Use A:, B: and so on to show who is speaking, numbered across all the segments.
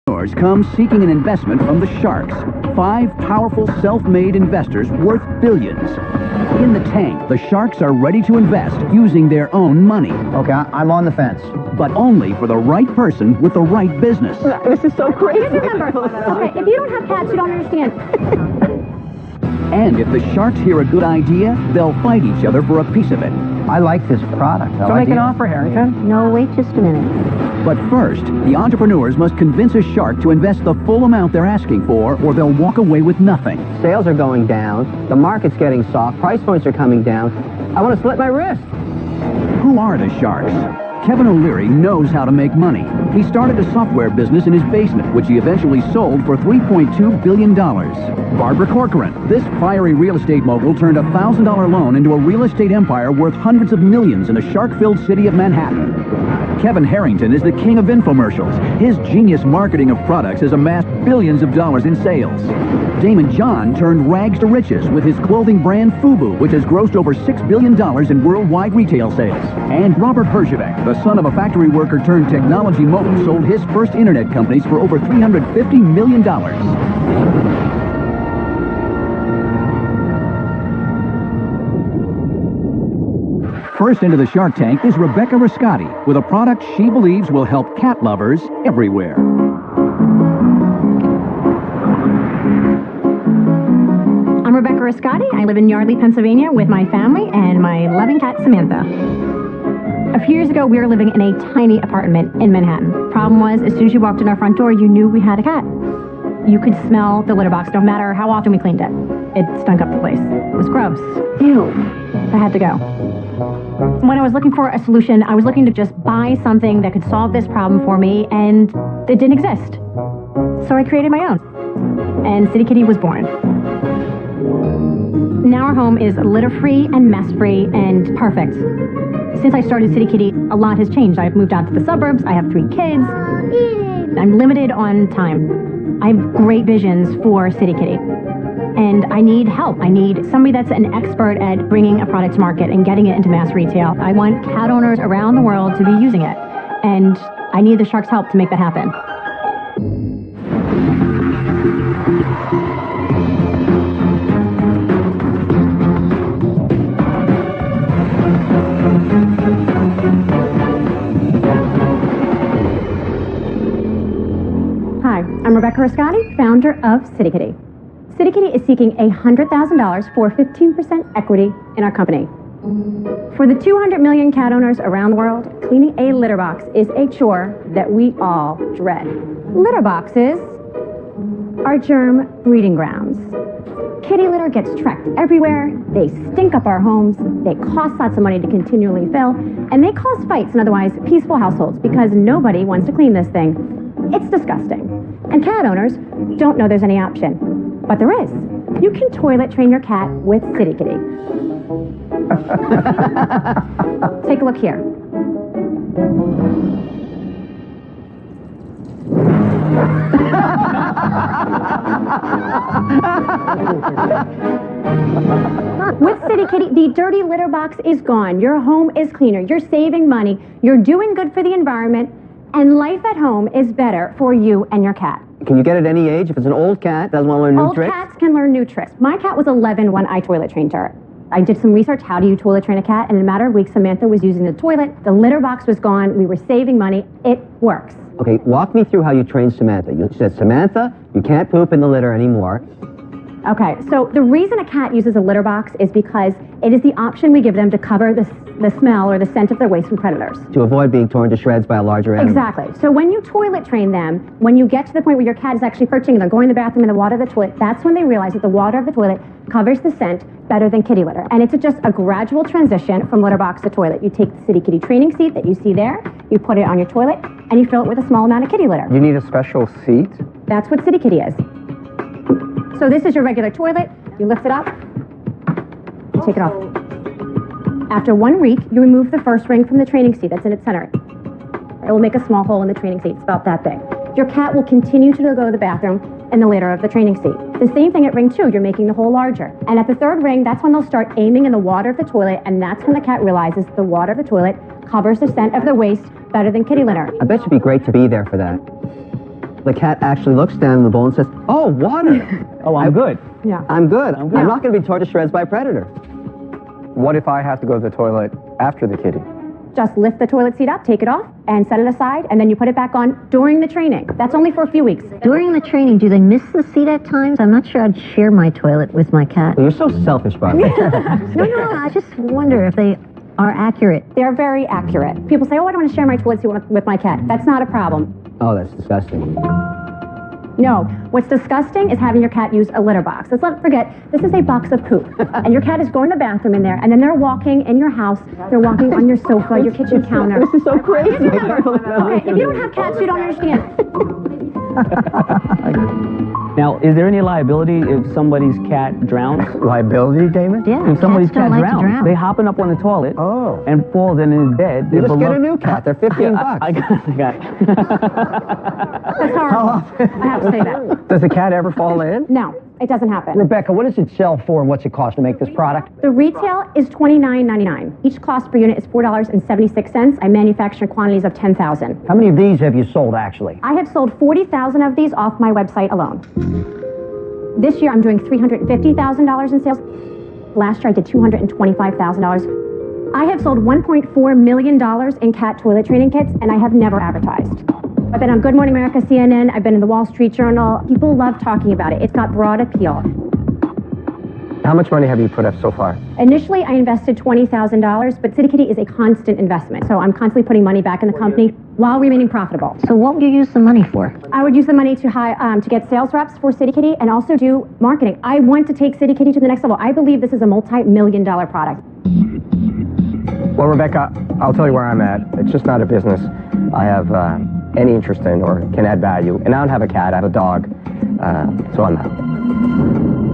A: entrepreneurs come seeking an investment from the sharks. 5 powerful self-made investors worth billions. In the tank, the sharks are ready to invest using their own money.
B: Okay, I'm on the fence.
A: But only for the right person with the right business.
B: This is so crazy.
C: Just remember, okay, if you don't have cats, you don't understand.
A: And if the sharks hear a good idea, they'll fight each other for a piece of it.
B: I like this product.
D: So make an offer, Harrington.
C: No, wait just a minute.
A: But first, the entrepreneurs must convince a shark to invest the full amount they're asking for, or they'll walk away with nothing.
B: Sales are going down. The market's getting soft. Price points are coming down. I want to slit my wrist.
A: Who are the sharks? Kevin O'Leary knows how to make money. He started a software business in his basement, which he eventually sold for $3.2 billion. Barbara Corcoran, this fiery real estate mogul, turned a $1,000 loan into a real estate empire worth hundreds of millions in the shark-filled city of Manhattan. Kevin Harrington is the king of infomercials. His genius marketing of products has amassed billions of dollars in sales. Damon John turned rags to riches with his clothing brand FUBU, which has grossed over $6 billion in worldwide retail sales. And Robert Herjavec, the son of a factory worker turned technology mogul, sold his first internet companies for over $350 million. First into the Shark Tank is Rebecca Riscotti with a product she believes will help cat lovers everywhere.
C: I'm Rebecca Riscotti. I live in Yardley, Pennsylvania with my family and my loving cat, Samantha. A few years ago, we were living in a tiny apartment in Manhattan. Problem was, as soon as you walked in our front door, you knew we had a cat. You could smell the litter box no matter how often we cleaned it. It stunk up the place. It was gross. Ew. I had to go. When I was looking for a solution, I was looking to just buy something that could solve this problem for me, and it didn't exist. So I created my own. And City Kitty was born. Now our home is litter-free and mess-free and perfect. Since I started City Kitty, a lot has changed. I've moved out to the suburbs, I have 3 kids. I'm limited on time. I have great visions for City Kitty. And I need help. I need somebody that's an expert at bringing a product to market and getting it into mass retail. I want cat owners around the world to be using it. And I need the Shark's help to make that happen. Hi, I'm Rebecca Riscotti, founder of City Kitty. City Kitty is seeking $100,000 for 15% equity in our company. For the 200 million cat owners around the world, cleaning a litter box is a chore that we all dread. Litter boxes are germ breeding grounds. Kitty litter gets tracked everywhere, they stink up our homes, they cost lots of money to continually fill, and they cause fights in otherwise peaceful households because nobody wants to clean this thing. It's disgusting. And cat owners don't know there's any option. But there is. You can toilet train your cat with City Kitty. Take a look here. With City Kitty, the dirty litter box is gone. Your home is cleaner. You're saving money. You're doing good for the environment. And life at home is better for you and your cat.
B: Can you get it at any age? If it's an old cat, doesn't want to learn new tricks?
C: Old cats can learn new tricks. My cat was 11 when I toilet trained her. I did some research, how do you toilet train a cat? And in a matter of weeks, Samantha was using the toilet. The litter box was gone. We were saving money. It works.
B: Okay, walk me through how you trained Samantha. You said, Samantha, you can't poop in the litter anymore.
C: Okay, so the reason a cat uses a litter box is because it is the option we give them to cover the smell or the scent of their waste from predators.
B: To avoid being torn to shreds by a larger animal.
C: Exactly. So when you toilet train them, when you get to the point where your cat is actually perching and they're going to the bathroom in the water of the toilet, that's when they realize that the water of the toilet covers the scent better than kitty litter. And it's just a gradual transition from litter box to toilet. You take the City Kitty training seat that you see there, you put it on your toilet, and you fill it with a small amount of kitty litter.
D: You need a special seat?
C: That's what City Kitty is. So this is your regular toilet. You lift it up, you take it off. After 1 week, you remove the first ring from the training seat that's in its center. It will make a small hole in the training seat. It's about that big. Your cat will continue to go to the bathroom in the litter of the training seat. The same thing at ring 2, you're making the hole larger. And at the 3rd ring, that's when they'll start aiming in the water of the toilet, and that's when the cat realizes the water of the toilet covers the scent of their waste better than kitty litter.
B: I bet you'd be great to be there for that. The cat actually looks down in the bowl and says, "Oh, water."
D: Oh, I'm good.
C: Yeah.
B: I'm good.
D: I'm good.
B: I'm not going to be torn to shreds by a predator.
D: What if I have to go to the toilet after the kitty?
C: Just lift the toilet seat up, take it off, and set it aside, and then you put it back on during the training. That's only for a few weeks.
E: During the training, do they miss the seat at times? I'm not sure I'd share my toilet with my cat.
B: You're so selfish, Barbara.
E: No, I just wonder if they are accurate.
C: They're very accurate. People say, oh, I don't want to share my toilet seat with my cat. That's not a problem.
B: Oh, that's disgusting.
C: No, what's disgusting is having your cat use a litter box. Let's not forget, this is a box of poop. And your cat is going to the bathroom in there, and then they're walking in your house, they're walking on your sofa, your kitchen counter.
B: This is so crazy.
C: Okay, if you don't have cats, you don't understand.
D: Now, is there any liability if somebody's cat drowns?
F: Liability, Damon?
E: Yeah,
D: If somebody's
E: cats don't
D: cat
E: like to drown.
D: they hopping up on the toilet
F: Oh.
D: and falls and is dead.
B: You just get a new cat. They're $15.
D: I got
C: That's horrible. I have to say that.
F: Does the cat ever fall in?
C: No, it doesn't happen.
F: Rebecca, what does it sell for and what's it cost to make this product?
C: The retail is $29.99. Each cost per unit is $4.76. I manufacture quantities of 10,000.
F: How many of these have you sold, actually?
C: I have sold 40,000 of these off my website alone. This year, I'm doing $350,000 in sales. Last year, I did $225,000. I have sold $1.4 million in cat toilet training kits, and I have never advertised. I've been on Good Morning America, CNN. I've been in the Wall Street Journal. People love talking about it. It's got broad appeal.
F: How much money have you put up so far?
C: Initially, I invested $20,000, but City Kitty is a constant investment. So I'm constantly putting money back in the company while remaining profitable.
E: So what would you use the money for?
C: I would use the money to get sales reps for City Kitty and also do marketing. I want to take City Kitty to the next level. I believe this is a multi-million-dollar product.
F: Well, Rebecca, I'll tell you where I'm at. It's just not a business I have any interest in or can add value. And I don't have a cat, I have a dog. So I'm out.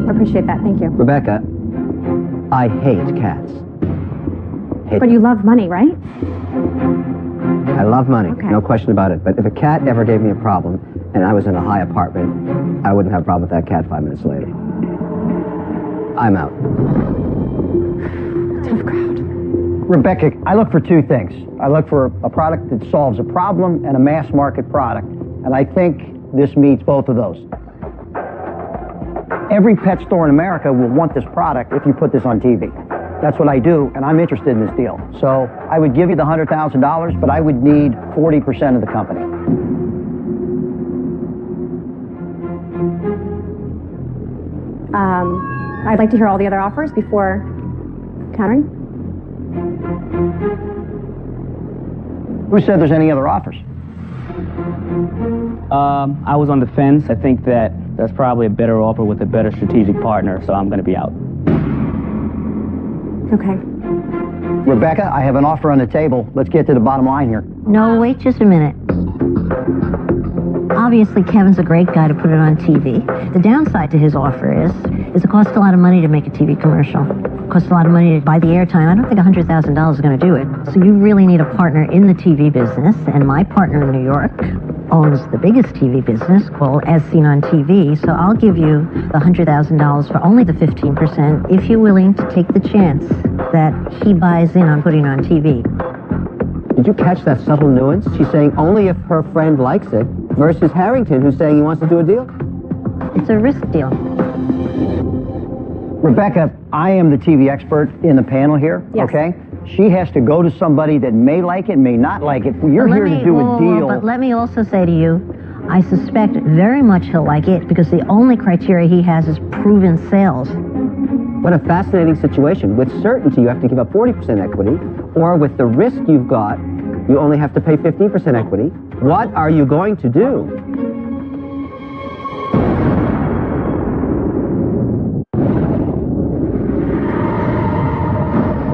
C: I appreciate that. Thank you.
B: Rebecca, I hate cats.
C: But you love money, right?
B: I love money,
C: Okay.
B: no question about it. But if a cat ever gave me a problem and I was in a high apartment, I wouldn't have a problem with that cat 5 minutes later. I'm out.
C: Tough crowd.
F: Rebecca, I look for two things. I look for a product that solves a problem and a mass market product. And I think this meets both of those. Every pet store in America will want this product if you put this on TV. That's what I do, and I'm interested in this deal. So I would give you the $100,000, but I would need 40% of the company.
C: I'd like to hear all the other offers before countering.
F: Who said there's any other offers?
D: I was on the fence. I think that's probably a better offer with a better strategic partner, so I'm going to be out.
C: Okay.
F: Rebecca, I have an offer on the table. Let's get to the bottom line here.
E: No, wait just a minute. Obviously, Kevin's a great guy to put it on TV. The downside to his offer is it costs a lot of money to make a TV commercial. It costs a lot of money to buy the airtime. I don't think $100,000 is going to do it. So you really need a partner in the TV business, and my partner in New York owns the biggest TV business called As Seen on TV, so I'll give you the $100,000 for only the 15% if you're willing to take the chance that he buys in on putting on TV.
B: Did you catch that subtle nuance? She's saying only if her friend likes it versus Harrington, who's saying he wants to do a deal.
E: It's a risk deal.
F: Rebecca, I am the TV expert in the panel here,
C: Yes.
F: okay? She has to go to somebody that may like it, may not like it. You're here to do a deal.
E: But let me also say to you, I suspect very much he'll like it because the only criteria he has is proven sales.
B: What a fascinating situation. With certainty, you have to give up 40% equity, or with the risk you've got, you only have to pay 15% equity. What are you going to do?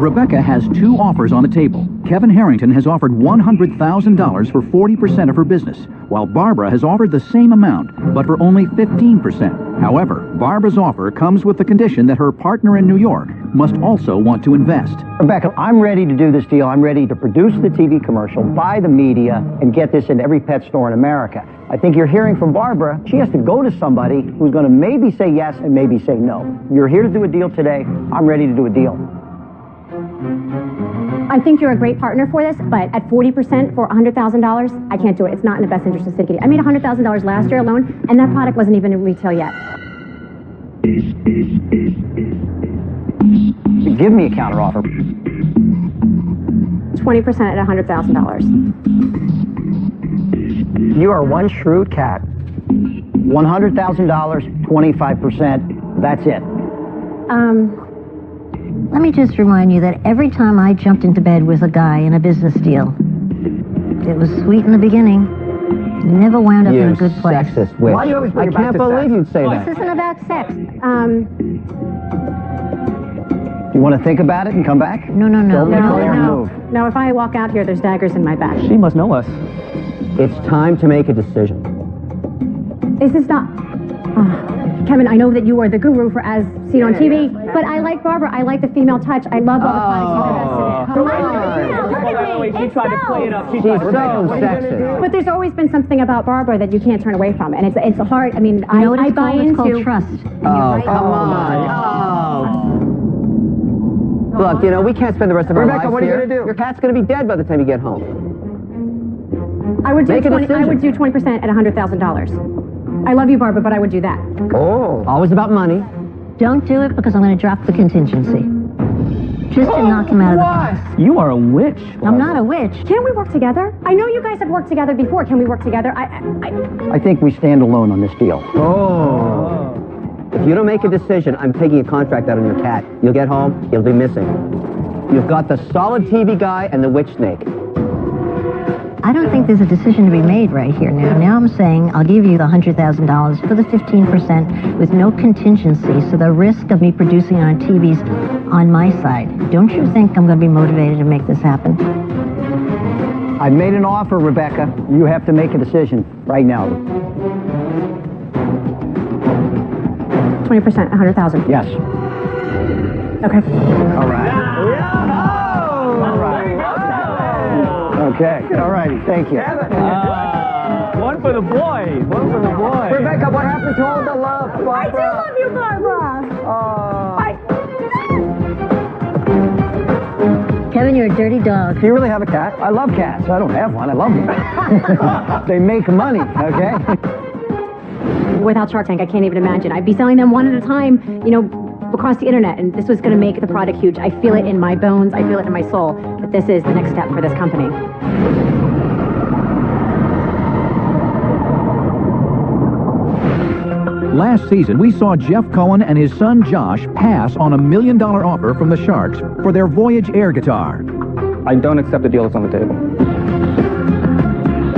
A: Rebecca has 2 offers on the table. Kevin Harrington has offered $100,000 for 40% of her business, while Barbara has offered the same amount, but for only 15%. However, Barbara's offer comes with the condition that her partner in New York must also want to invest.
F: Rebecca, I'm ready to do this deal. I'm ready to produce the TV commercial, buy the media, and get this in every pet store in America. I think you're hearing from Barbara. She has to go to somebody who's going to maybe say yes and maybe say no. You're here to do a deal today. I'm ready to do a deal.
C: I think you're a great partner for this, but at 40% for $100,000, I can't do it. It's not in the best interest of City Kitty. I made $100,000 last year alone, and that product wasn't even in retail yet.
F: Give me a counteroffer.
C: 20% at $100,000.
F: You are one shrewd cat. $100,000, 25%, that's it.
E: Let me just remind you that every time I jumped into bed with a guy in a business deal, it was sweet in the beginning. Never wound up in a good place.
B: Sexist witch.
F: Why do you always bring
B: I
F: it back
B: can't
F: to
B: believe
F: sex?
B: you'd say that.
E: This isn't about sex.
F: You want to think about it and come back?
E: No.
F: Don't make a rare move.
C: No, if I walk out here, there's daggers in my back.
D: She must know us.
B: It's time to make a decision.
C: Is this not... Kevin, I know that you are the guru for As Seen on TV, but I like Barbara. I like the female touch. I love all the products you've invested in. Look at me.
D: She tried to play it up.
B: She's so sexist.
C: But there's always been something about Barbara that you can't turn away from, and it's hard. I mean,
E: You know what
C: I
E: it's
C: buy
E: called? It's called
C: into...
E: trust.
B: Oh, come on. Oh. Look, you know, we can't spend the rest of our
F: Rebecca,
B: lives
F: what are you
B: here.
F: gonna do?
B: Your cat's going to be dead by the time you get home.
C: I would do
B: Make a
C: 20. I
B: decision.
C: would do 20% at $100,000. I love you, Barbara, but I would do that.
B: Oh. Always about money.
E: Don't do it because I'm going to drop the contingency. Just to knock him out of the box.
D: You are a witch.
E: I'm not a witch.
C: Can we work together? I know you guys have worked together before. Can we work together?
F: I think we stand alone on this deal.
B: Oh. If you don't make a decision, I'm taking a contract out on your cat. You'll get home, you'll be missing. You've got the solid TV guy and the witch snake.
E: I don't think there's a decision to be made right here now. Now I'm saying I'll give you the $100,000 for the 15% with no contingency, so the risk of me producing it on TV's on my side. Don't you think I'm going to be motivated to make this happen?
F: I've made an offer, Rebecca. You have to make a decision right now.
C: 20%, $100,000.
F: Yes.
C: Okay.
F: All right. All right. Okay. All righty. Thank you.
D: One for the boy. One for the boy.
F: Rebecca, what happened to all the love, Barbara?
C: I do love you, Barbara.
E: Kevin, you're a dirty dog.
F: Do you really have a cat? I love cats. I don't have one. I love them. They make money, okay?
C: Without Shark Tank, I can't even imagine. I'd be selling them one at a time, across the internet, and this was going to make the product huge. I feel it in my bones. I feel it in my soul that this is the next step for this company.
A: Last season, we saw Jeff Cohen and his son Josh pass on $1 million offer from the Sharks for their Voyage air guitar.
G: I don't accept the deal that's on the table.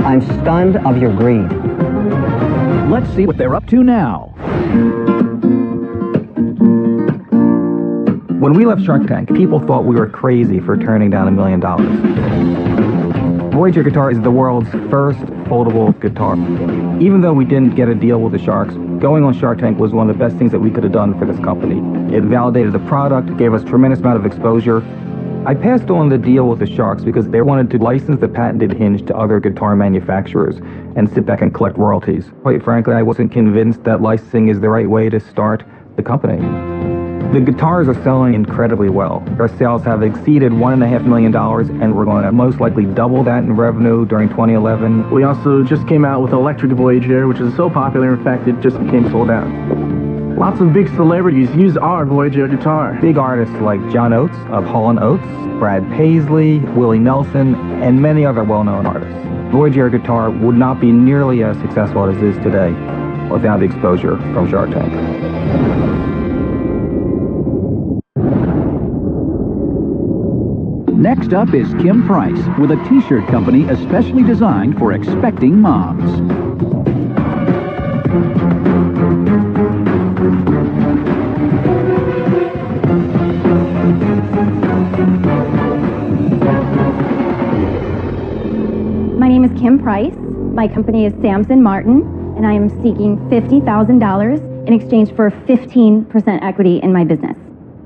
B: I'm stunned of your greed.
A: Let's see what they're up to now.
G: When we left Shark Tank, people thought we were crazy for turning down $1 million. Voyager guitar is the world's first foldable guitar. Even though we didn't get a deal with the Sharks, going on Shark Tank was one of the best things that we could have done for this company. It validated the product, gave us a tremendous amount of exposure. I passed on the deal with the Sharks because they wanted to license the patented hinge to other guitar manufacturers and sit back and collect royalties. Quite frankly, I wasn't convinced that licensing is the right way to start the company. The guitars are selling incredibly well. Our sales have exceeded $1.5 million, and we're going to most likely double that in revenue during 2011.
H: We also just came out with electric Voyager, which is so popular, in fact, it just became sold out. Lots of big celebrities use our Voyager guitar.
G: Big artists like John Oates of Hall & Oates, Brad Paisley, Willie Nelson, and many other well-known artists. Voyager guitar would not be nearly as successful as it is today without the exposure from Shark Tank.
A: Next up is Kim Price with a t-shirt company especially designed for expecting moms.
I: My name is Kim Price. My company is Samson Martin, and I am seeking $50,000 in exchange for 15% equity in my business.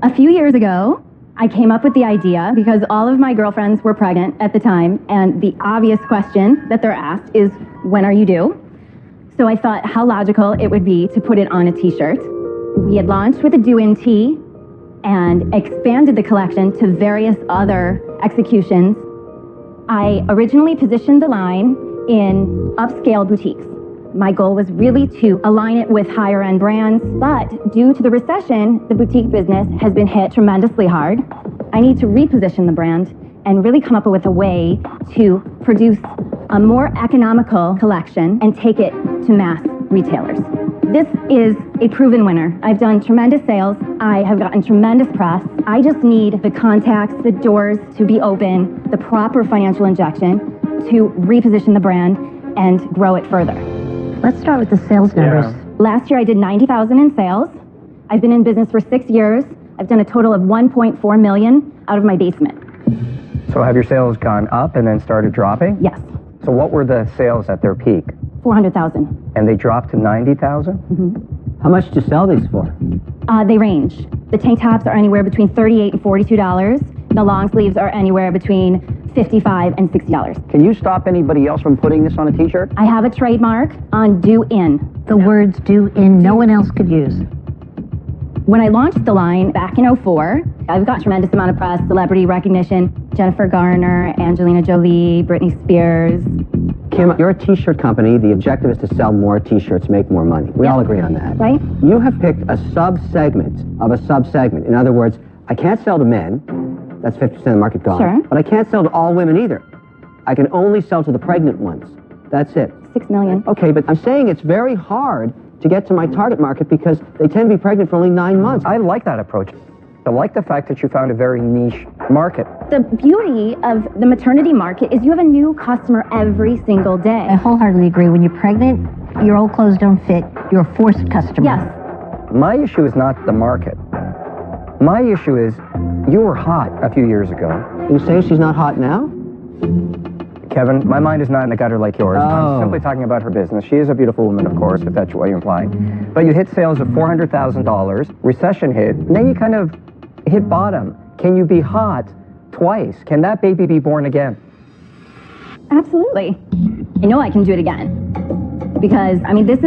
I: A few years ago, I came up with the idea because all of my girlfriends were pregnant at the time, and the obvious question that they're asked is, when are you due? So I thought how logical it would be to put it on a t-shirt. We had launched with a due-in tee and expanded the collection to various other executions. I originally positioned the line in upscale boutiques. My goal was really to align it with higher end brands, but due to the recession, the boutique business has been hit tremendously hard. I need to reposition the brand and really come up with a way to produce a more economical collection and take it to mass retailers. This is a proven winner. I've done tremendous sales. I have gotten tremendous press. I just need the contacts, the doors to be open, the proper financial injection to reposition the brand and grow it further.
E: Let's start with the sales numbers.
I: Last year I did $90,000 in sales. I've been in business for 6 years. I've done a total of $1.4 million out of my basement.
J: So have your sales gone up and then started dropping?
I: Yes.
J: So what were the sales at their peak?
I: 400,000.
J: And they dropped to 90,000?
B: How much do you sell these for?
I: They range. The tank tops are anywhere between $38 and $42. The long sleeves are anywhere between $55 and $60.
F: Can you stop anybody else from putting this on a t-shirt?
I: I have a trademark on "do in."
E: The words "do in" no one else could use.
I: When I launched the line back in '04, I've got tremendous amount of press, celebrity recognition. Jennifer Garner, Angelina Jolie, Britney Spears.
B: Kim, you're a t-shirt company. The objective is to sell more t-shirts, make more money. We all agree on that.
I: Right.
B: You have picked a sub-segment of a sub-segment. In other words, I can't sell to men. That's 50% of the market gone.
I: Sure.
B: But I can't sell to all women either. I can only sell to the pregnant ones. That's it.
I: 6 million.
B: Okay, but I'm saying it's very hard to get to my target market because they tend to be pregnant for only 9 months.
J: I like that approach. I like the fact that you found a very niche market.
I: The beauty of the maternity market is you have a new customer every single day.
E: I wholeheartedly agree. When you're pregnant, your old clothes don't fit. You're a forced customer.
I: Yes.
J: My issue is not the market. My issue is you were hot a few years ago.
B: You say she's not hot now?
J: Kevin, my mind is not in the gutter like yours.
B: Oh.
J: I'm simply talking about her business. She is a beautiful woman, of course, if that's what you're implying. But you hit sales of $400,000, recession hit, and then you kind of hit bottom. Can you be hot twice? Can that baby be born again?
I: Absolutely. I know I can do it again. Because, I mean, this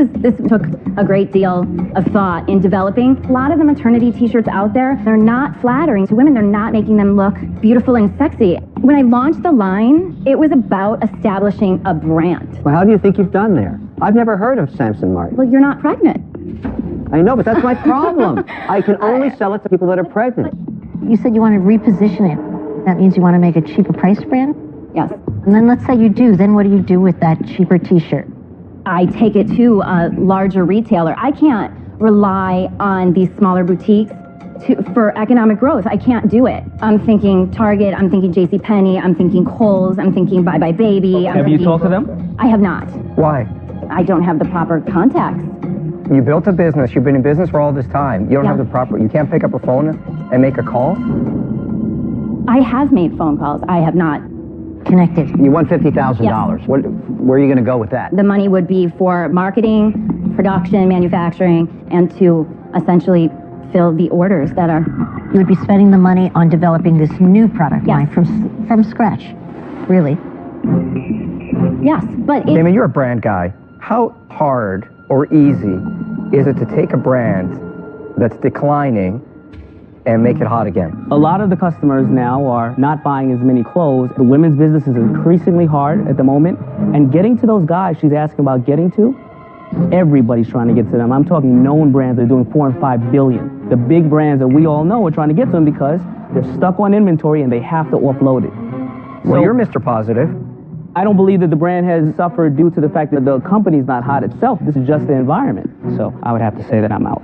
I: took a great deal of thought in developing. A lot of the maternity t-shirts out there, they're not flattering to women. They're not making them look beautiful and sexy. When I launched the line, it was about establishing a brand.
B: Well, how do you think you've done there? I've never heard of Samson Martin.
I: Well, you're not pregnant.
B: I know, but that's my problem. I can only sell it to people that are pregnant.
E: You said you want to reposition it. That means you want to make a cheaper price brand?
I: Yes.
E: And then let's say you do. Then what do you do with that cheaper t-shirt?
I: I take it to a larger retailer. I can't rely on these smaller boutiques for economic growth. I can't do it. I'm thinking Target, I'm thinking JCPenney, I'm thinking Kohl's, I'm thinking Bye Bye Baby.
D: Have you talked to them?
I: I have not.
J: Why?
I: I don't have the proper contacts.
J: You built a business. You've been in business for all this time. You don't have the proper... You can't pick up a phone and make a call?
I: I have made phone calls. I have not
E: connected.
F: You won $50,000.
I: Yes.
F: Where are you going to go with that?
I: The money would be for marketing, production, manufacturing, and to essentially fill the orders that are...
E: You would be spending the money on developing this new product line from scratch, really.
I: Yes, but...
J: Damon, you're a brand guy. How hard or easy is it to take a brand that's declining and make it hot again?
D: A lot of the customers now are not buying as many clothes. The women's business is increasingly hard at the moment. And getting to those guys she's asking about getting to, everybody's trying to get to them. I'm talking known brands that are doing $4 and $5 billion. The big brands that we all know are trying to get to them because they're stuck on inventory and they have to offload it.
J: Well, you're Mr. Positive.
D: I don't believe that the brand has suffered due to the fact that the company's not hot itself. This is just the environment. So I would have to say that I'm out.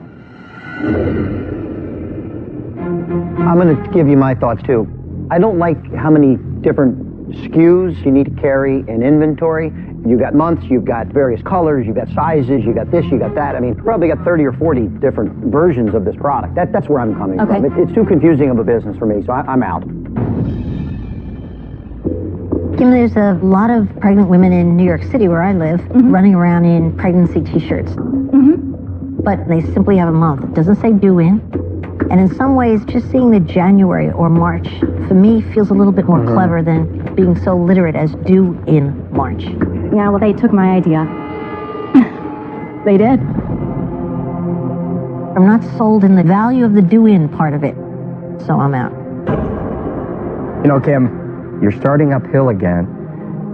F: I'm going to give you my thoughts, too. I don't like how many different SKUs you need to carry in inventory. You've got months, you've got various colors, you've got sizes, you've got this, you got that. I mean, probably got 30 or 40 different versions of this product. That's where I'm coming from. It's too confusing of a business for me, so I'm out.
E: Kim, there's a lot of pregnant women in New York City, where I live, running around in pregnancy t-shirts. But they simply have a month. It doesn't say due in. And in some ways, just seeing the January or March, for me, feels a little bit more clever than being so literate as due in March.
I: Yeah, well, they took my idea. They did.
E: I'm not sold in the value of the due in part of it, so I'm out.
J: You know, Kim, You're starting uphill again.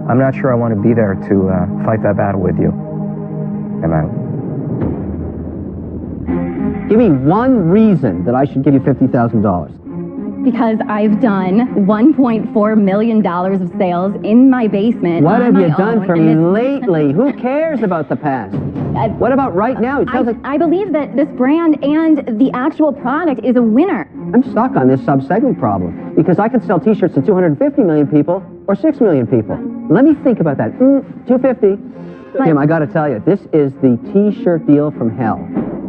J: I'm not sure I want to be there to fight that battle with you. I'm out.
B: Give me one reason that I should give you $50,000.
I: Because I've done $1.4 million of sales in my basement.
B: What
I: on
B: have
I: my
B: you done
I: own,
B: for
I: and
B: me
I: this-
B: lately? Who cares about the past? What about right now? It sounds like
I: I believe that this brand and the actual product is a winner.
B: I'm stuck on this sub-segment problem because I could sell T-shirts to 250 million people or 6 million people. Let me think about that. 250. Kim, I got to tell you, this is the T-shirt deal from hell.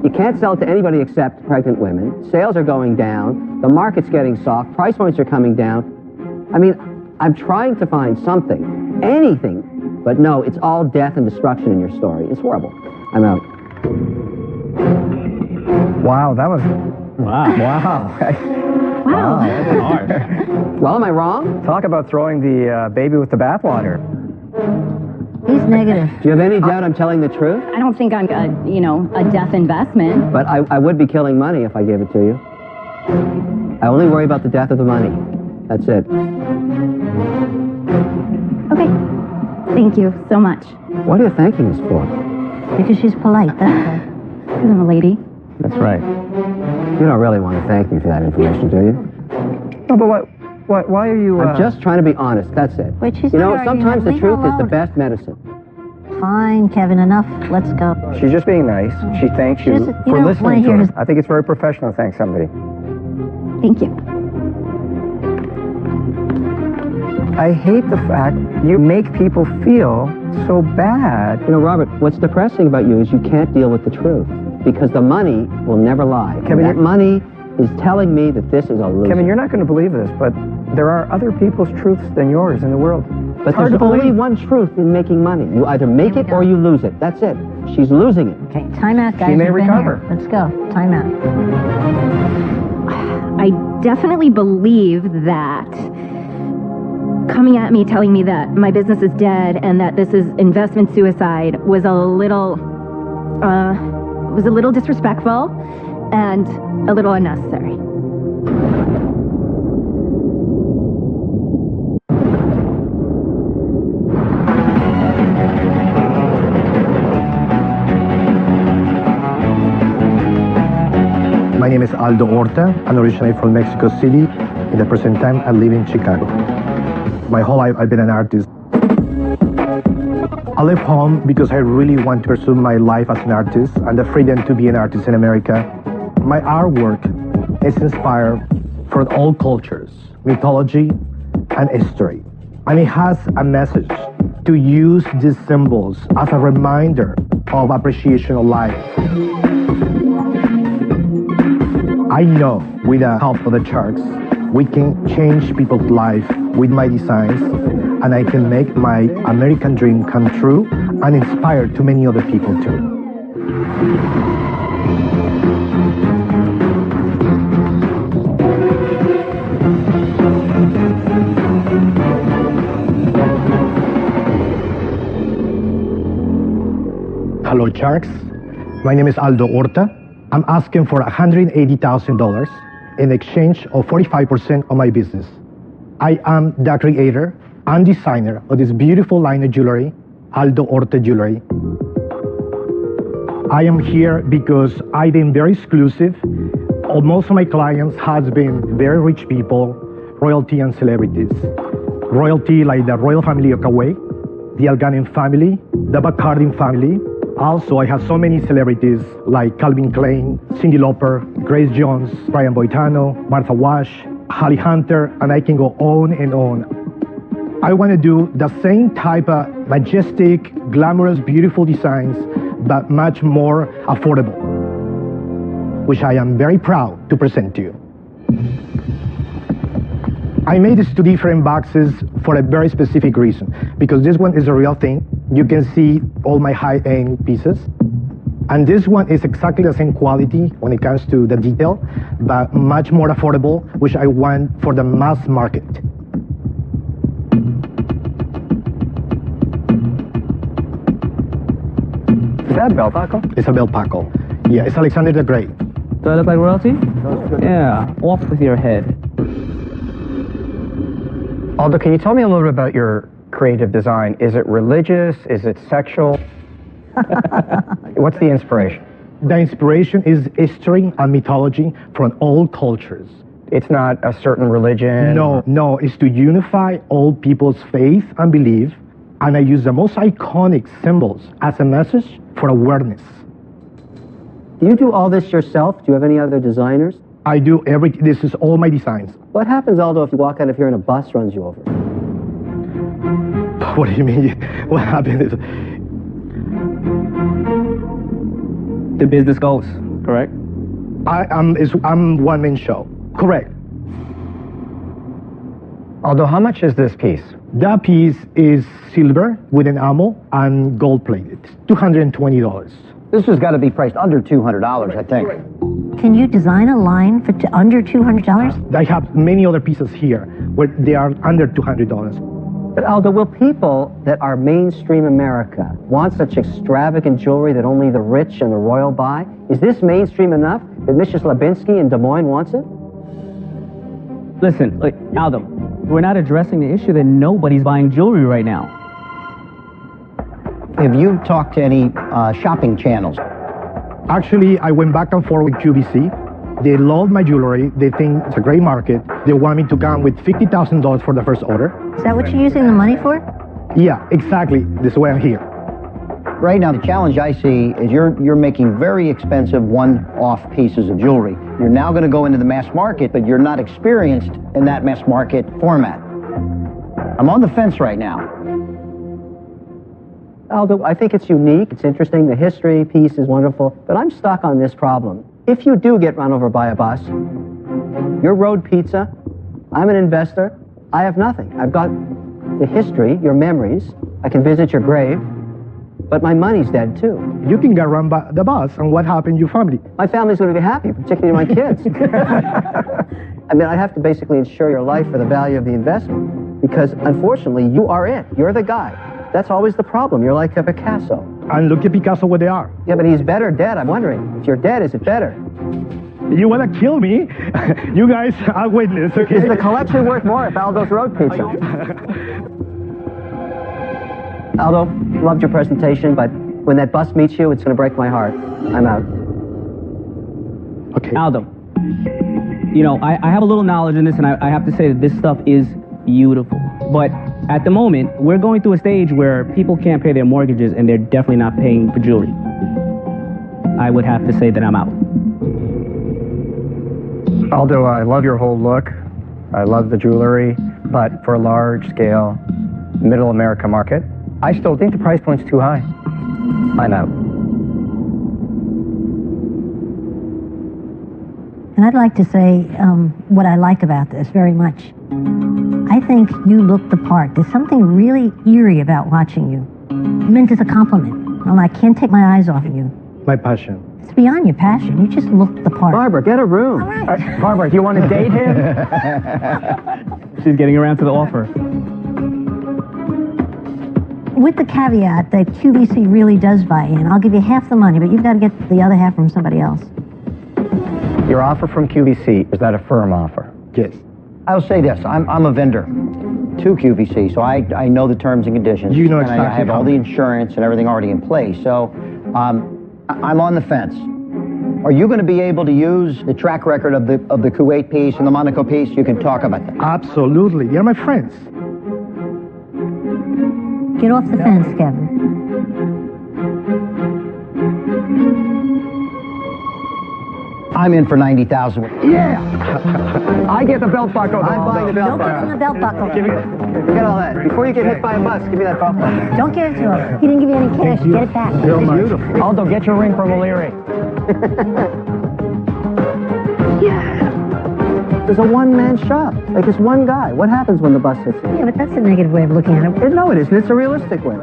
B: You can't sell it to anybody except pregnant women. Sales are going down. The market's getting soft. Price points are coming down. I mean, I'm trying to find something, anything, but no, it's all death and destruction in your story. It's horrible. I'm out.
J: Wow, that was...
D: Wow.
J: Wow.
I: Wow.
D: That's hard.
B: Well, am I wrong?
J: Talk about throwing the baby with the bathwater.
E: He's negative.
B: Do you have any doubt I'm telling the truth?
I: I don't think I'm a death investment.
B: But I would be killing money if I gave it to you. I only worry about the death of the money. That's it.
I: Okay. Thank you so much.
B: What are you thanking us for?
E: Because she's polite, that's all.
I: Because I'm a lady.
D: That's right.
B: You don't really want to thank me for that information, do you?
J: No, but why are you...
B: I'm just trying to be honest, that's it.
E: Wait, she's
B: You know,
E: not arguing.
B: sometimes the
E: Leave her
B: truth is the
E: alone.
B: best medicine.
E: Fine, Kevin, enough. Let's go.
J: She's just being nice. She thanks
E: She
J: you
E: doesn't- you
J: for
E: don't
J: listening
E: wanna
J: to
E: hear
J: her.
E: his-
J: I think it's very professional to thank somebody.
I: Thank you.
J: I hate the fact you make people feel so bad.
B: You know, Robert, what's depressing about you is you can't deal with the truth. Because the money will never lie.
J: Kevin,
B: And that money is telling me that this is a loser.
J: Kevin, you're not going to believe this, but there are other people's truths than yours in the world.
B: But
J: It's hard
B: there's
J: to
B: only
J: believe.
B: one truth in making money. You either make
E: Here
B: it
E: we go.
B: or you lose it. That's it. She's losing it.
E: Okay, time out, guys.
J: She may
E: We've been
J: recover.
E: here. Let's go. Time out.
I: I definitely believe that coming at me telling me that my business is dead and that this is investment suicide was a little disrespectful and a little unnecessary.
K: My name is Aldo Horta. I'm originally from Mexico City. In the present time, I live in Chicago. My whole life, I've been an artist. I left home because I really want to pursue my life as an artist and the freedom to be an artist in America. My artwork is inspired from all cultures, mythology, and history. And it has a message to use these symbols as a reminder of appreciation of life. I know with the help of the sharks, we can change people's lives with my designs, and I can make my American dream come true and inspire too many other people too. Hello, sharks. My name is Aldo Horta. I'm asking for $180,000 in exchange of 45% of my business. I am the creator and designer of this beautiful line of jewelry, Aldo Horta Jewelry. I am here because I've been very exclusive. Most of my clients has been very rich people, royalty and celebrities. Royalty like the royal family of Kuwait, the Al Ghanem family, the Bacardi family. Also, I have so many celebrities like Calvin Klein, Cyndi Lauper, Grace Jones, Brian Boitano, Martha Wash, Holly Hunter, and I can go on and on. I want to do the same type of majestic, glamorous, beautiful designs, but much more affordable, which I am very proud to present to you. I made these two different boxes for a very specific reason, because this one is a real thing. You can see all my high-end pieces. And this one is exactly the same quality when it comes to the detail, but much more affordable, which I want for the mass market.
J: Is that a belt buckle?
K: It's a belt buckle. Yeah, it's Alexander the Great.
D: Do I look like royalty? Yeah, off with your head.
J: Aldo, can you tell me a little bit about your creative design? Is it religious? Is it sexual? What's the inspiration?
K: The inspiration is history and mythology from all cultures.
J: It's not a certain religion?
K: No, it's to unify all people's faith and belief, and I use the most iconic symbols as a message for awareness.
B: Do you do all this yourself? Do you have any other designers?
K: I do everything. This is all my designs.
B: What happens, Aldo, if you walk out of here and a bus runs you over?
K: What do you mean? What happened?
D: The business goes, correct?
K: I'm one-man show. Correct.
J: Aldo, how much is this piece?
K: That piece is silver with enamel and gold-plated. $220.
F: This has got to be priced under $200, I think.
E: Can you design a line for under $200?
K: I have many other pieces here where they are under $200.
B: But Aldo, will people that are mainstream America want such extravagant jewelry that only the rich and the royal buy? Is this mainstream enough that Mrs. Lebinsky in Des Moines wants it?
D: Listen, Aldo, we're not addressing the issue that nobody's buying jewelry right now.
F: Have you talked to any shopping channels?
K: Actually, I went back and forth with QVC. They love my jewelry. They think it's a great market. They want me to come with $50,000 for the first order.
E: Is that what you're using the money for?
K: Yeah, exactly. This is why I'm here.
F: Right now, the challenge I see is you're making very expensive one-off pieces of jewelry. You're now going to go into the mass market, but you're not experienced in that mass market format. I'm on the fence right now.
B: Aldo, I think it's unique, it's interesting, the history piece is wonderful, but I'm stuck on this problem. If you do get run over by a bus, you're road pizza, I'm an investor, I have nothing. I've got the history, your memories, I can visit your grave, but my money's dead too.
K: You can get run by the bus, and what happened to your family?
B: My family's going to be happy, particularly my kids. I mean, I have to basically insure your life for the value of the investment, because unfortunately, you are it. You're the guy. That's always the problem. You're like a Picasso.
K: And look at Picasso where they are.
B: Yeah, but he's better dead. I'm wondering, if you're dead, is it better?
K: You want to kill me? You guys are witness, okay?
B: Is the collection worth more if Aldo's road pizza? Aldo, loved your presentation, but when that bus meets you, it's going to break my heart. I'm out.
K: Okay.
D: Aldo, you know, I have a little knowledge in this, and I have to say that this stuff is beautiful. But at the moment, we're going through a stage where people can't pay their mortgages, and they're definitely not paying for jewelry. I would have to say that I'm out.
J: Aldo, I love your whole look. I love the jewelry, but for a large-scale, middle America market, I still think the price point's too high. I'm out.
E: And I'd like to say what I like about this very much. I think you look the part. There's something really eerie about watching you. Meant as a compliment. And I can't take my eyes off of you.
K: My passion.
E: It's beyond your passion. You just look the part.
B: Barbara, get a room.
E: All right.
J: Barbara, do you want to date him?
D: She's getting around to the offer.
E: With the caveat that QVC really does buy in, I'll give you half the money, but you've got to get the other half from somebody else.
J: Your offer from QVC, is that a firm offer?
K: Yes.
F: I'll say this, I'm a vendor to QVC, so I know the terms and conditions.
K: You know
F: and
K: exactly
F: I have all the insurance and everything already in place, so I'm on the fence. Are you going to be able to use the track record of the Kuwait piece and the Monaco piece? You can talk about that.
K: Absolutely. They're my friends.
E: Get off the fence, Kevin.
F: I'm in for $90,000.
J: Yeah! I get the belt buckle.
B: I'm buying the belt
E: Don't give him the belt buckle.
B: Forget all that. Before you get hit by a bus, give me that belt buckle.
E: Don't give it to him. He didn't give you any cash. Get it back.
B: It's beautiful.
J: Aldo, get your ring from O'Leary.
B: There's a one-man shop. Like, it's one guy. What happens when the bus hits him?
E: Yeah, but that's a negative way of looking at it.
B: No, it isn't. It's a realistic way.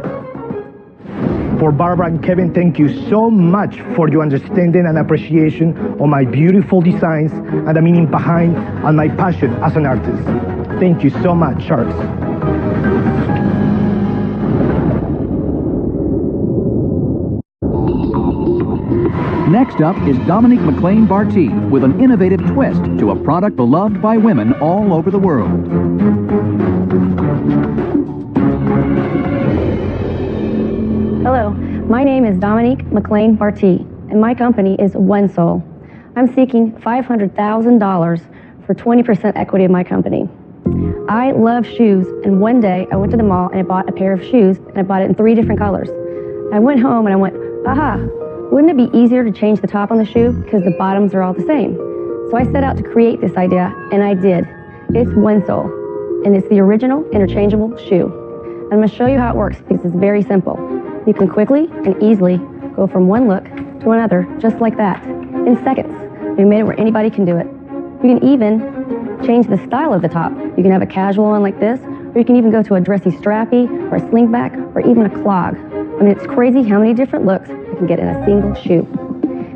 K: For Barbara and Kevin, thank you so much for your understanding and appreciation of my beautiful designs and the meaning behind and my passion as an artist. Thank you so much, Sharks.
A: Next up is Dominique McLean-Barty with an innovative twist to a product beloved by women all over the world.
L: Hello, my name is Dominique McLean Barty, and my company is One Soul. I'm seeking $500,000 for 20% equity of my company. I love shoes, and one day I went to the mall and I bought a pair of shoes, and I bought it in 3 different colors. I went home and I went, aha, wouldn't it be easier to change the top on the shoe because the bottoms are all the same? So I set out to create this idea, and I did. It's One Soul, and it's the original interchangeable shoe. I'm going to show you how it works because it's very simple. You can quickly and easily go from one look to another just like that in seconds. We made it where anybody can do it. You can even change the style of the top. You can have a casual one like this, or you can even go to a dressy strappy or a slingback or even a clog. I mean, it's crazy how many different looks you can get in a single shoe.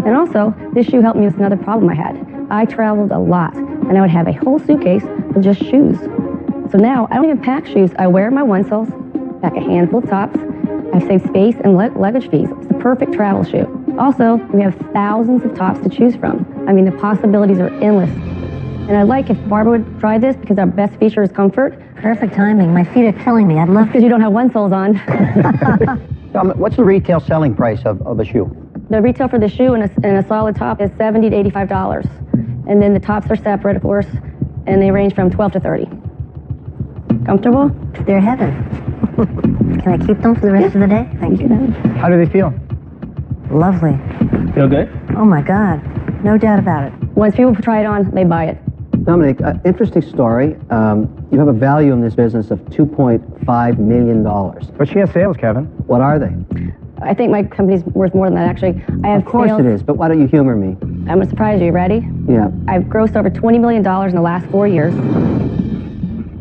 L: And also, this shoe helped me with another problem I had. I traveled a lot, and I would have a whole suitcase of just shoes. So now, I don't even pack shoes. I wear my One Souls, pack a handful of tops. I save space and luggage fees. It's the perfect travel shoe. Also, we have thousands of tops to choose from. I mean, the possibilities are endless. And I'd like if Barbara would try this because our best feature is comfort.
E: Perfect timing. My feet are killing me. I'd love
L: because you don't have One Soles on.
F: What's the retail selling price of a shoe?
L: The retail for the shoe and a solid top is $70 to $85. And then the tops are separate, of course, and they range from $12 to $30. Comfortable?
E: They're heaven. Can I keep them for the rest of the day? Thank you.
J: How do they feel?
E: Lovely.
D: Feel good?
E: Oh my God. No doubt about it.
L: Once people try it on, they buy it.
B: Dominic, interesting story. You have a value in this business of $2.5 million.
J: But she has sales, Kevin.
B: What are they?
L: I think my company's worth more than that, actually. I have
B: Of course
L: sales.
B: it is, but why don't you humor me?
L: I'm going to surprise you. Ready?
B: Yeah.
L: I've grossed over $20 million in the last 4 years.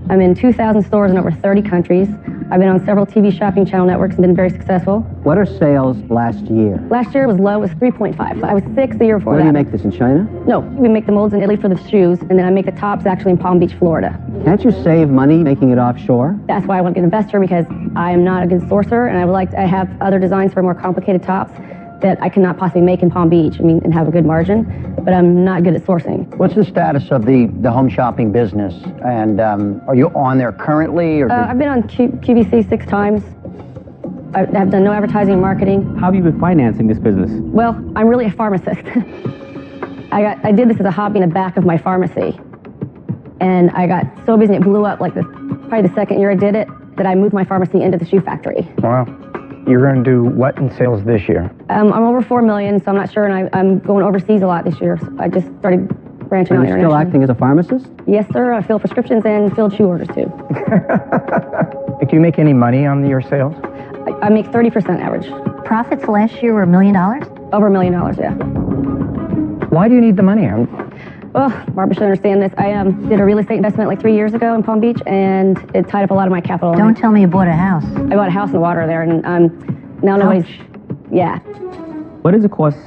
L: I'm in 2,000 stores in over 30 countries. I've been on several TV shopping channel networks and been very successful.
B: What are sales last year?
L: Last year was low, it was 3.5. I was 6 the year before
B: Where
L: that.
B: do you make this, in China?
L: No, we make the molds in Italy for the shoes, and then I make the tops actually in Palm Beach, Florida.
B: Can't you save money making it offshore?
L: That's why I want to get an investor, because I am not a good sourcer, and I would like to have other designs for more complicated tops that I cannot possibly make in Palm Beach, and have a good margin, but I'm not good at sourcing.
F: What's the status of the home shopping business? And are you on there currently? Or
L: I've been on QVC 6 times. I've done no advertising and marketing.
D: How have you been financing this business?
L: Well, I'm really a pharmacist. I did this as a hobby in the back of my pharmacy. And I got so busy, it blew up like probably the second year I did it, that I moved my pharmacy into the shoe factory.
J: Wow. You're going to do what in sales this year?
L: I'm over 4 million, so I'm not sure, and I'm going overseas a lot this year. So I just started branching out
B: Are you still acting as a pharmacist?
L: Yes, sir. I fill prescriptions and fill shoe orders, too.
J: Do you make any money on your sales?
L: I make 30% average.
E: Profits last year were $1 million?
L: Over $1 million, yeah.
J: Why do you need the money?
L: Well, Barbara should understand this. I did a real estate investment like 3 years ago in Palm Beach, and it tied up a lot of my capital.
E: Don't tell me you bought a house.
L: I bought a house in the water there, and now nobody's... Yeah.
D: What does it cost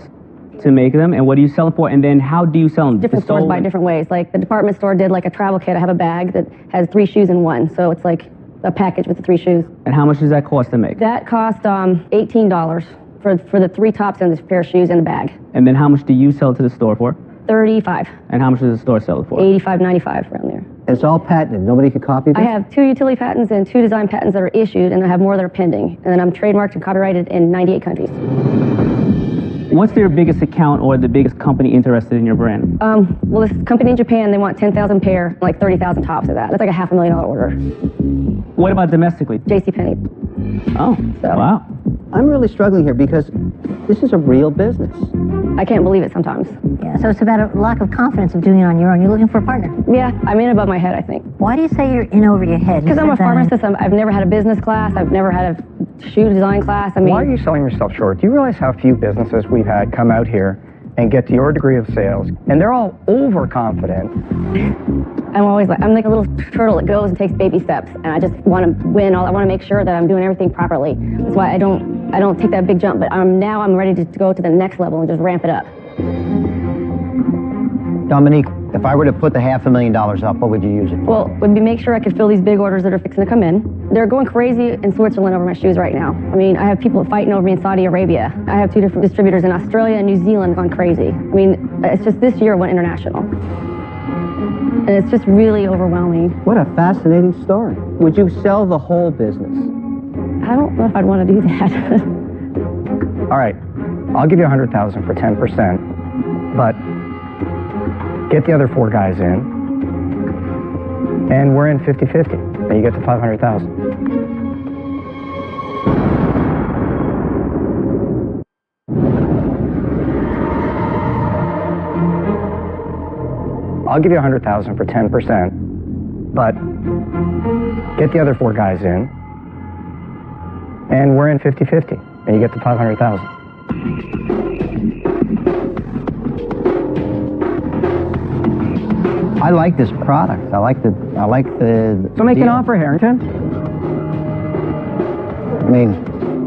D: to make them, and what do you sell them for, and then how do you sell them?
L: Different stores buy different ways. Like the department store did like a travel kit. I have a bag that has 3 shoes in one, so it's like a package with the 3 shoes.
D: And how much does that cost to make?
L: That cost $18 for the 3 tops and this pair of shoes in the bag.
D: And then how much do you sell to the store for?
L: $35.
D: And how much does the store sell it for?
L: $85, $95, around there.
B: It's all patented. Nobody could copy this?
L: I have 2 utility patents and 2 design patents that are issued, and I have more that are pending. And then I'm trademarked and copyrighted in 98 countries.
D: What's their biggest account or the biggest company interested in your brand?
L: Well, this company in Japan, they want 10,000 pair, like 30,000 tops of that. That's like a $500,000 order.
D: What about domestically?
L: JCPenney.
D: Oh,
L: so.
B: Wow. I'm really struggling here because this is a real business.
L: I can't believe it sometimes.
E: Yeah, so it's about a lack of confidence of doing it on your own. You're looking for a partner.
L: Yeah, I'm in above my head, I think.
E: Why do you say you're in over your head?
L: Because I'm a pharmacist. I've never had a business class. I've never had a shoe design class. I mean,
J: why are you selling yourself short? Do you realize how few businesses we've had come out here and get to your degree of sales, and they're all overconfident?
L: I'm like a little turtle that goes and takes baby steps, and I just want to win. I want to make sure that I'm doing everything properly. That's why I don't take that big jump, but now I'm ready to go to the next level and just ramp it up.
F: Dominique, if I were to put the $500,000 up, what would you use it for?
L: Well, would be make sure I could fill these big orders that are fixing to come in. They're going crazy in Switzerland over my shoes right now. I mean, I have people fighting over me in Saudi Arabia. I have 2 different distributors in Australia and New Zealand gone crazy. I mean, it's just this year went international. And it's just really overwhelming.
B: What a fascinating story. Would you sell the whole business?
L: I don't know if I'd want to do that.
J: All right, I'll give you $100,000 for 10%, but get the other 4 guys in, and we're in 50-50, and you get the $500,000. I'll give you $100,000 for 10%, but get the other 4 guys in, and we're in 50-50, and you get the $500,000.
F: I like this product. I like the
J: So make an
F: deal.
J: offer, Harrington.
F: I mean,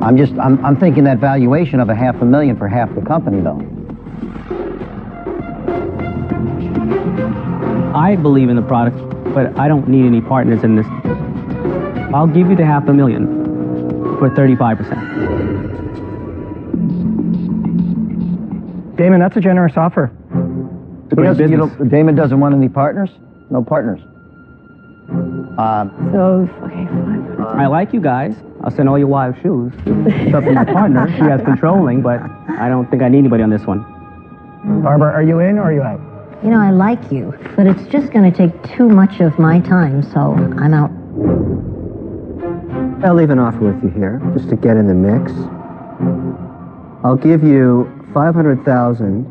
F: I'm thinking that valuation of $500,000 for half the company, though.
D: I believe in the product, but I don't need any partners in this. I'll give you the $500,000 for 35%.
J: Damon, that's a generous offer.
D: It's a great business.
F: Damon doesn't want any partners? No partners.
L: So, okay,
D: I like you guys. I'll send all your wives' shoes. It's up to my partner. She has controlling, but I don't think I need anybody on this one.
J: Barbara, are you in or are you out?
E: You know, I like you, but it's just going to take too much of my time, so I'm out.
B: I'll leave an offer with you here, just to get in the mix. I'll give you $500,000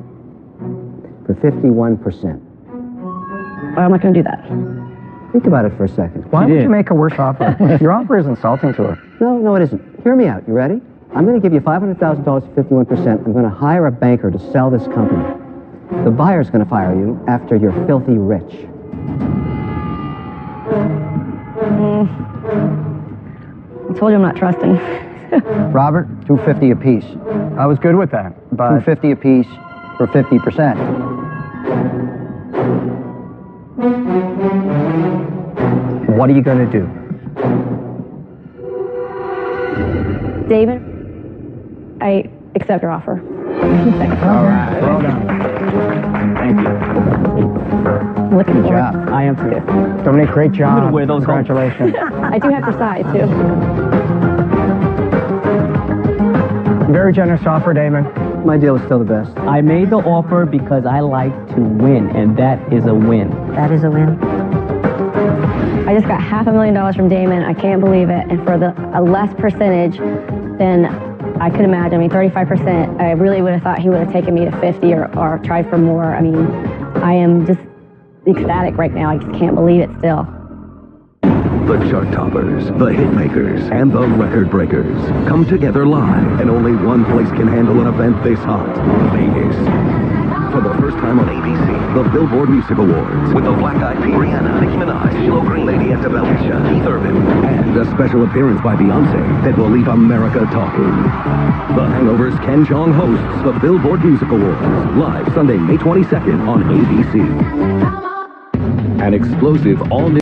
B: for 51%.
L: I'm not going to do that.
B: Think about it for a second.
J: Why would you make a worse offer? Your offer is insulting to her.
B: No, it isn't. Hear me out. You ready? I'm going to give you $500,000 for 51%. I'm going to hire a banker to sell this company. The buyer's going to fire you after you're filthy rich.
L: I told you I'm not trusting.
F: Robert, $250 apiece.
J: I was good with that, but
F: $250 apiece for 50%.
J: what are you going to do?
L: David, I accept your offer.
D: All right. Well done. Thank you.
L: Looking
F: Good
L: forward.
F: job.
D: I am too.
J: Dominique, great job.
D: I'm gonna wear those home.
J: Congratulations.
L: I do have your size, too.
J: Very generous offer, Damon.
B: My deal is still the best.
D: I made the offer because I like to win, and that is a win.
E: That is a win.
L: I just got $500,000 from Damon. I can't believe it. And for a less percentage than I could imagine. I mean, 35%. I really would have thought he would have taken me to 50 or tried for more. I mean, I am just ecstatic right now. I just can't believe it still.
M: The chart toppers, the hit makers, and the record breakers come together live, and only one place can handle an event this hot: Vegas. For the first time on ABC, the Billboard Music Awards, with the Black Eyed Peas, Rihanna, Nicki Minaj, Shiloh Green, Lady Antebellum, Keith Urban, and a special appearance by Beyonce that will leave America talking. The Hangover's Ken Jeong hosts the Billboard Music Awards, live Sunday, May 22nd on ABC. An explosive all-new